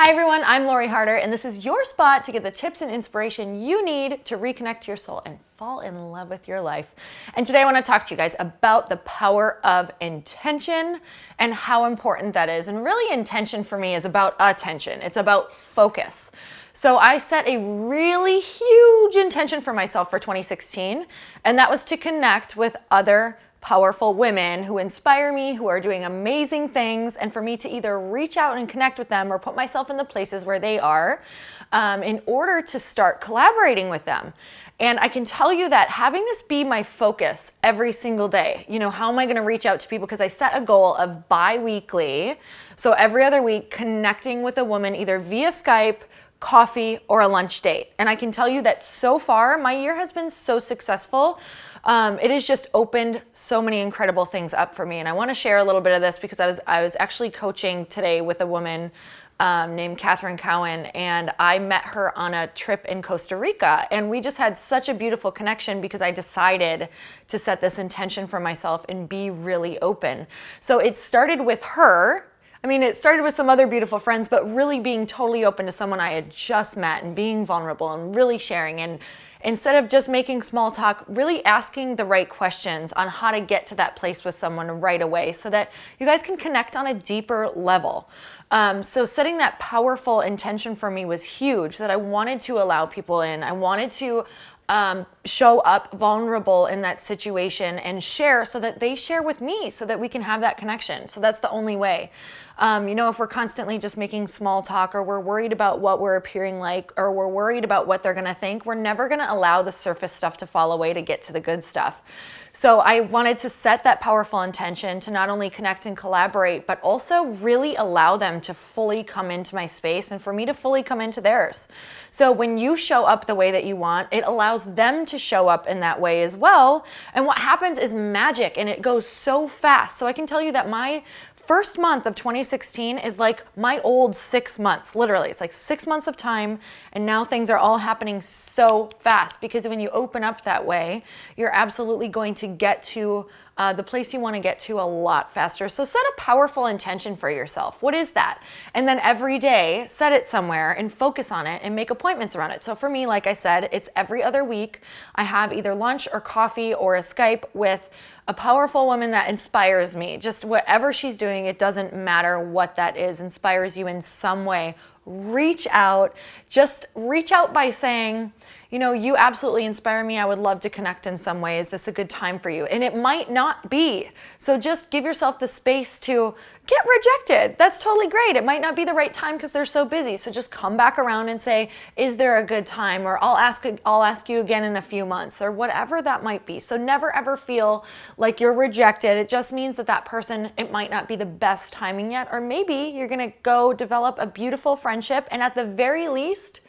Hi everyone, I'm Lori Harder, and this is your spot to get the tips and inspiration you need to reconnect to your soul and fall in love with your life. And today I want to talk to you guys about the power of intention and how important that is. And really, intention for me is about attention. It's about focus. So I set a really huge intention for myself for 2016, and that was to connect with other powerful women who inspire me, who are doing amazing things, and for me to either reach out and connect with them or put myself in the places where they are in order to start collaborating with them. And I can tell you that having this be my focus every single day, how am I going to reach out to people? Because I set a goal of bi-weekly, so every other week, connecting with a woman either via Skype, coffee, or a lunch date. And I can tell you that so far, my year has been so successful. It has just opened so many incredible things up for me. And I want to share a little bit of this because I was actually coaching today with a woman named Catherine Cowan, and I met her on a trip in Costa Rica. And we just had such a beautiful connection because I decided to set this intention for myself and be really open. So it started with her. It started with some other beautiful friends, but really being totally open to someone I had just met and being vulnerable and really sharing. And instead of just making small talk, really asking the right questions on how to get to that place with someone right away so that you guys can connect on a deeper level. So setting that powerful intention for me was huge, that I wanted to allow people in. I wanted to show up vulnerable in that situation and share so that they share with me so that we can have that connection. So that's the only way. If we're constantly just making small talk or we're worried about what we're appearing like or we're worried about what they're going to think, we're never going to allow the surface stuff to fall away to get to the good stuff. So I wanted to set that powerful intention to not only connect and collaborate, but also really allow them to fully come into my space and for me to fully come into theirs. So when you show up the way that you want, it allows them to show up in that way as well. And what happens is magic, and it goes so fast. So I can tell you that my first month of 2016 is like my old 6 months, literally. It's like 6 months of time, and now things are all happening so fast because when you open up that way, you're absolutely going to get to the place you want to get to a lot faster. So set a powerful intention for yourself. What is that? And then every day, set it somewhere and focus on it and make appointments around it. So for me, like I said, it's every other week. I have either lunch or coffee or a Skype with a powerful woman that inspires me. Just whatever she's doing, it doesn't matter what that is, inspires you in some way. Reach out. Just reach out by saying, you absolutely inspire me. I would love to connect in some way. Is this a good time for you? And it might not be. So just give yourself the space to get rejected. That's totally great. It might not be the right time because they're so busy. So just come back around and say, is there a good time? Or I'll ask you again in a few months, or whatever that might be. So never ever feel like you're rejected. It just means that person, it might not be the best timing yet. Or maybe you're going to go develop a beautiful friendship, and at the very least,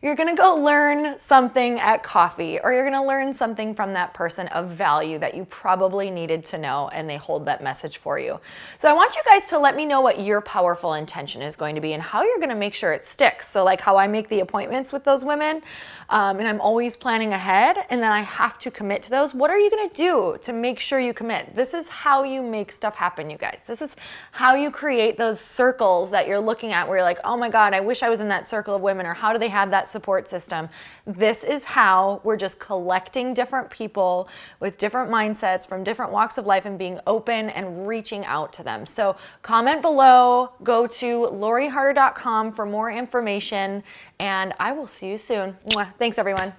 you're going to go learn something at coffee, or you're going to learn something from that person of value that you probably needed to know, and they hold that message for you. So I want you guys to let me know what your powerful intention is going to be and how you're going to make sure it sticks. So like how I make the appointments with those women, and I'm always planning ahead, and then I have to commit to those. What are you going to do to make sure you commit? This is how you make stuff happen, you guys. This is how you create those circles that you're looking at where you're like, oh my God, I wish I was in that circle of women, or how do they have that support system? This is how we're just collecting different people with different mindsets from different walks of life and being open and reaching out to them. So comment below, go to loriharder.com for more information, and I will see you soon. Mwah. Thanks everyone.